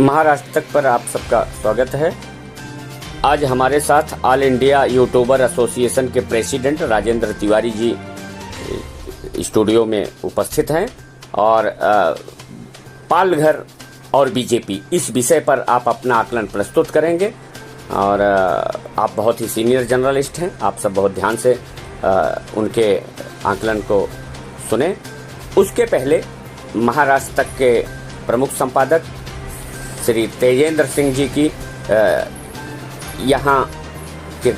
महाराष्ट्र तक पर आप सबका स्वागत है। आज हमारे साथ ऑल इंडिया यूट्यूबर एसोसिएशन के प्रेसिडेंट राजेंद्र तिवारी जी स्टूडियो में उपस्थित हैं और पालघर और बीजेपी इस विषय पर आप अपना आकलन प्रस्तुत करेंगे। और आप बहुत ही सीनियर जर्नलिस्ट हैं, आप सब बहुत ध्यान से उनके आकलन को सुने। उसके पहले महाराष्ट्र तक के प्रमुख संपादक श्री तेजेंद्र सिंह जी की यहाँ के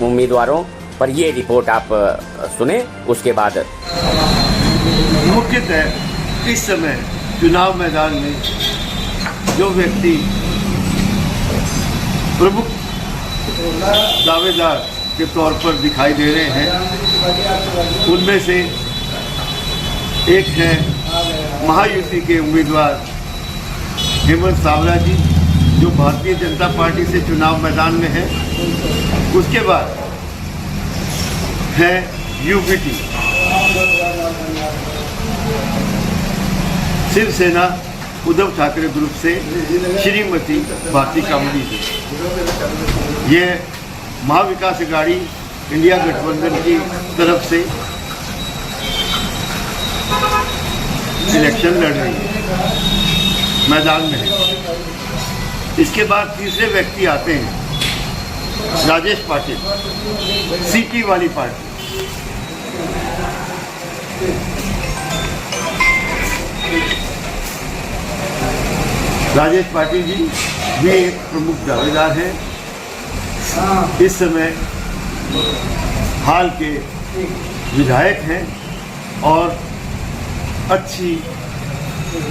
उम्मीदवारों पर ये रिपोर्ट आप सुने। उसके बाद मुख्यतः इस समय चुनाव मैदान में जो व्यक्ति प्रमुख दावेदार के तौर पर दिखाई दे रहे हैं, उनमें से एक है महायुति के उम्मीदवार हेमंत सावरा जी, जो भारतीय जनता पार्टी से चुनाव मैदान में है। उसके बाद है यूपीटी शिवसेना उद्धव ठाकरे ग्रुप से श्रीमती भारती कामड़ी जी। ये महाविकास अघाड़ी इंडिया गठबंधन की तरफ से इलेक्शन लड़ रही है, मैदान में है। इसके बाद तीसरे व्यक्ति आते हैं राजेश पाटिल, सीटी वाली पार्टी। राजेश पाटिल जी भी एक प्रमुख दावेदार हैं। इस समय हाल के विधायक हैं और अच्छी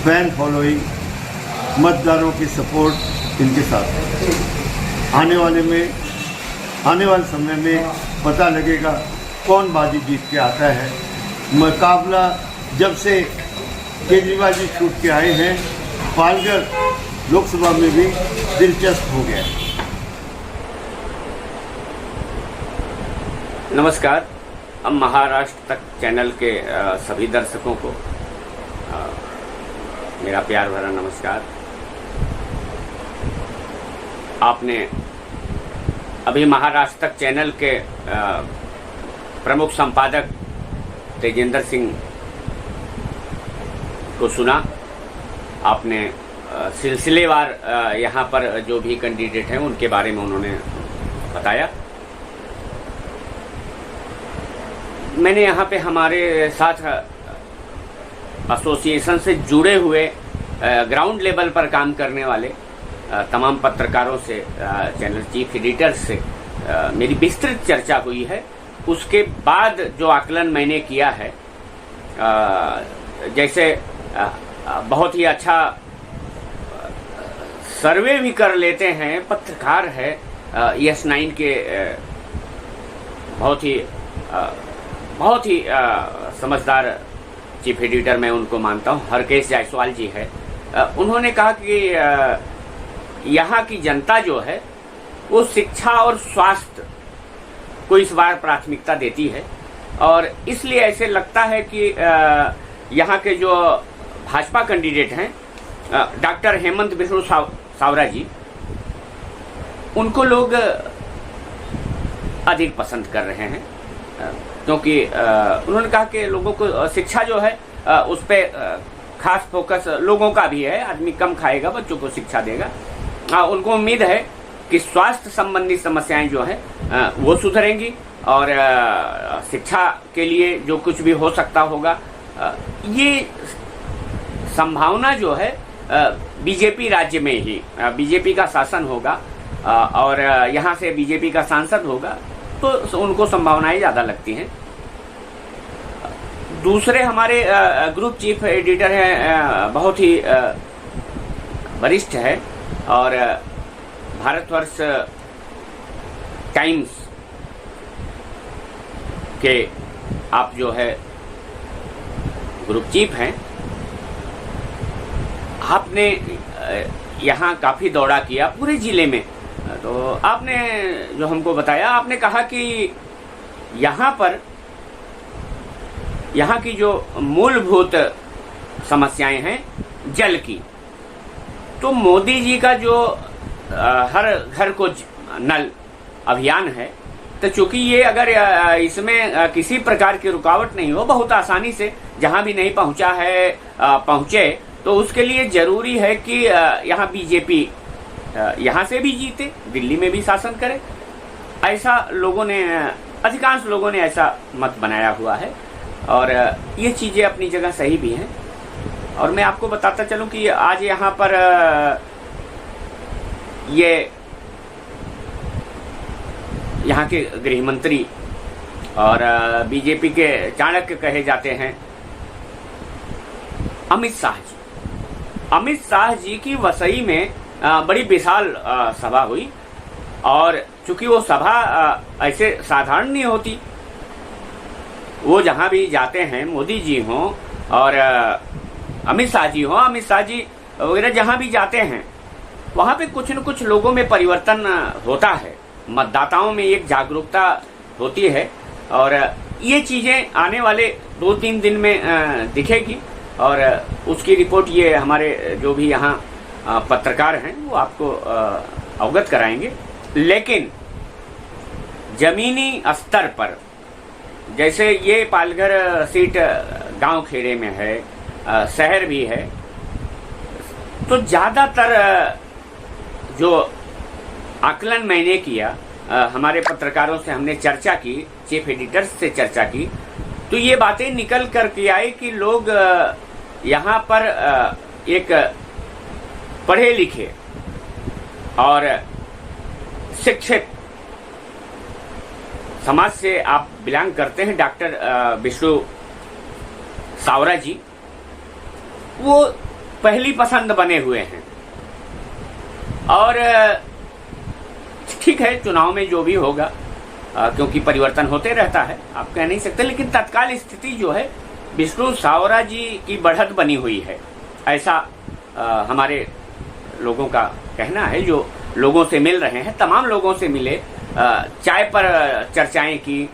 फैन फॉलोइंग, मतदारों की सपोर्ट इनके साथ है। आने वाले समय में पता लगेगा कौन बाजी जीत के आता है। मुकाबला जब से केजरीवाल जी छूट के आए हैं, पालघर लोकसभा में भी दिलचस्प हो गया। नमस्कार। अब महाराष्ट्र तक चैनल के सभी दर्शकों को मेरा प्यार भरा नमस्कार। आपने अभी महाराष्ट्र तक चैनल के प्रमुख संपादक तेजेंद्र सिंह को सुना। आपने सिलसिलेवार यहाँ पर जो भी कैंडिडेट हैं उनके बारे में उन्होंने बताया। मैंने यहाँ पे हमारे साथ एसोसिएशन से जुड़े हुए ग्राउंड लेवल पर काम करने वाले तमाम पत्रकारों से, चैनल चीफ एडिटर से मेरी विस्तृत चर्चा हुई है। उसके बाद जो आकलन मैंने किया है, जैसे बहुत ही अच्छा सर्वे भी कर लेते हैं, पत्रकार है, यस9 के बहुत ही समझदार चीफ एडिटर मैं उनको मानता हूं, हरकेश जायसवाल जी है। उन्होंने कहा कि यहाँ की जनता जो है वो शिक्षा और स्वास्थ्य को इस बार प्राथमिकता देती है और इसलिए ऐसे लगता है कि यहाँ के जो भाजपा कैंडिडेट हैं डॉक्टर हेमंत बिश्नू सावरा जी, उनको लोग अधिक पसंद कर रहे हैं, क्योंकि उन्होंने कहा कि लोगों को शिक्षा जो है उस पर खास फोकस लोगों का भी है। आदमी कम खाएगा, बच्चों को शिक्षा देगा। उनको उम्मीद है कि स्वास्थ्य संबंधी समस्याएं जो है वो सुधरेंगी और शिक्षा के लिए जो कुछ भी हो सकता होगा, ये संभावना जो है बीजेपी राज्य में ही बीजेपी का शासन होगा और यहाँ से बीजेपी का सांसद होगा, तो उनको संभावनाएं ज़्यादा लगती हैं। दूसरे हमारे ग्रुप चीफ एडिटर हैं, बहुत ही वरिष्ठ है और भारतवर्ष टाइम्स के आप जो है ग्रुप चीफ हैं। आपने यहाँ काफ़ी दौरा किया पूरे ज़िले में, तो आपने जो हमको बताया, आपने कहा कि यहाँ की जो मूलभूत समस्याएं हैं जल की, तो मोदी जी का जो हर घर को नल अभियान है, तो चूंकि ये अगर इसमें किसी प्रकार की रुकावट नहीं हो, बहुत आसानी से जहां भी नहीं पहुंचा है पहुंचे, तो उसके लिए जरूरी है कि यहाँ बीजेपी यहाँ से भी जीते, दिल्ली में भी शासन करे। ऐसा लोगों ने, अधिकांश लोगों ने ऐसा मत बनाया हुआ है और ये चीजें अपनी जगह सही भी हैं। और मैं आपको बताता चलूं कि आज यहाँ पर ये यहाँ के गृह मंत्री और बीजेपी के चाणक्य कहे जाते हैं अमित शाह जी की वसई में बड़ी विशाल सभा हुई और चूंकि वो सभा ऐसे साधारण नहीं होती, वो जहां भी जाते हैं, मोदी जी हों और अमित शाह जी वगैरह जहां भी जाते हैं, वहां पे कुछ न कुछ लोगों में परिवर्तन होता है, मतदाताओं में एक जागरूकता होती है और ये चीजें आने वाले 2-3 दिन में दिखेगी और उसकी रिपोर्ट ये हमारे जो भी यहाँ पत्रकार हैं वो आपको अवगत कराएंगे। लेकिन जमीनी स्तर पर, जैसे ये पालघर सीट गांव खेड़े में है, शहर भी है, तो ज्यादातर जो आकलन मैंने किया, हमारे पत्रकारों से हमने चर्चा की, चीफ एडिटर से चर्चा की, तो ये बातें निकल कर के आई कि लोग यहाँ पर एक पढ़े लिखे और शिक्षित समाज से आप बिलोंग करते हैं, डॉक्टर विष्णु सावरा जी, वो पहली पसंद बने हुए हैं। और ठीक है, चुनाव में जो भी होगा, क्योंकि परिवर्तन होते रहता है, आप कह नहीं सकते, लेकिन तत्काल स्थिति जो है विष्णु सावरा जी की बढ़त बनी हुई है, ऐसा हमारे लोगों का कहना है। जो लोगों से मिल रहे हैं, तमाम लोगों से मिले, चाय पर चर्चाएं की,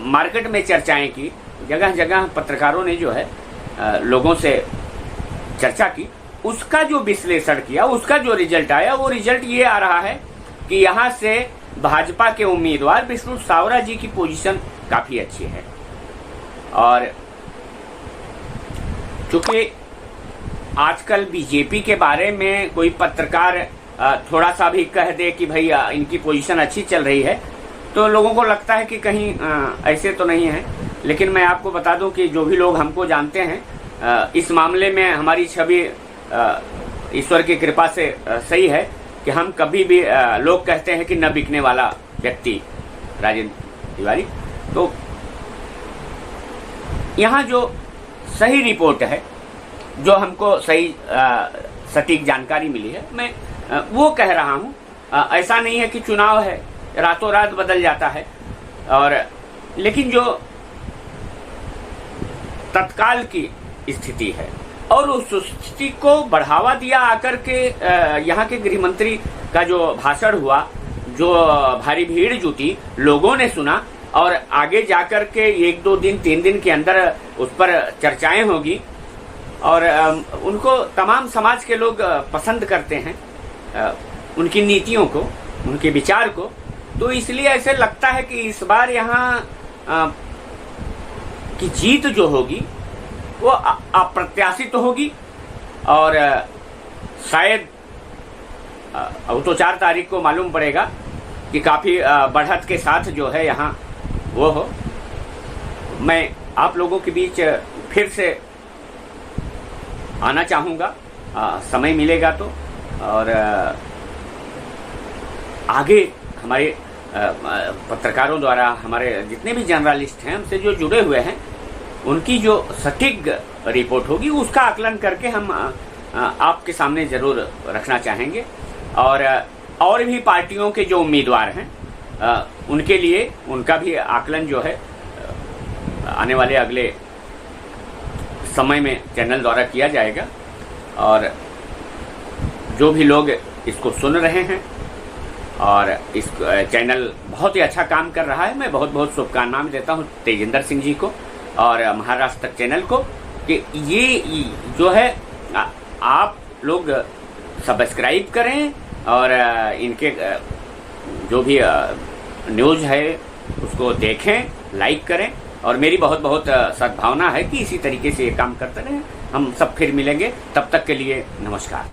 मार्केट में चर्चाएं की, जगह जगह पत्रकारों ने जो है लोगों से चर्चा की, उसका जो विश्लेषण किया, उसका जो रिजल्ट आया, वो रिजल्ट ये आ रहा है कि यहाँ से भाजपा के उम्मीदवार विष्णु सावरा जी की पोजीशन काफी अच्छी है। और चूंकि आजकल बीजेपी के बारे में कोई पत्रकार थोड़ा सा भी कह दे कि भाई इनकी पोजीशन अच्छी चल रही है, तो लोगों को लगता है कि कहीं ऐसे तो नहीं है। लेकिन मैं आपको बता दूं कि जो भी लोग हमको जानते हैं, इस मामले में हमारी छवि ईश्वर की कृपा से सही है कि हम कभी भी, लोग कहते हैं कि न बिकने वाला व्यक्ति राजेंद्र तिवारी, तो यहाँ जो सही रिपोर्ट है, जो हमको सही सटीक जानकारी मिली है, मैं वो कह रहा हूँ। ऐसा नहीं है कि चुनाव है रातों रात बदल जाता है, और लेकिन जो तत्काल की स्थिति है और उस स्थिति को बढ़ावा दिया आकर के यहाँ के गृह मंत्री का जो भाषण हुआ, जो भारी भीड़ जुटी, लोगों ने सुना और आगे जाकर के 1-2 दिन 3 दिन के अंदर उस पर चर्चाएं होगी और उनको तमाम समाज के लोग पसंद करते हैं, उनकी नीतियों को, उनके विचार को। तो इसलिए ऐसे लगता है कि इस बार यहाँ की जीत जो होगी वो अप्रत्याशित होगी और शायद अब तो 4 तारीख को मालूम पड़ेगा कि काफी बढ़त के साथ जो है यहाँ वो हो। मैं आप लोगों के बीच फिर से आना चाहूँगा, समय मिलेगा तो, और आगे हमारे पत्रकारों द्वारा, हमारे जितने भी जर्नलिस्ट हैं हमसे जो जुड़े हुए हैं, उनकी जो सटीक रिपोर्ट होगी उसका आकलन करके हम आपके सामने जरूर रखना चाहेंगे। और भी पार्टियों के जो उम्मीदवार हैं उनके लिए उनका भी आकलन जो है आने वाले अगले समय में चैनल द्वारा किया जाएगा। और जो भी लोग इसको सुन रहे हैं, और इस चैनल बहुत ही अच्छा काम कर रहा है, मैं बहुत बहुत शुभकामनाएं देता हूं तेजिंदर सिंह जी को और महाराष्ट्र तक चैनल को, कि ये जो है आप लोग सब्सक्राइब करें और इनके जो भी न्यूज़ है उसको देखें, लाइक करें। और मेरी बहुत बहुत सद्भावना है कि इसी तरीके से ये काम करते रहें। हम सब फिर मिलेंगे, तब तक के लिए नमस्कार।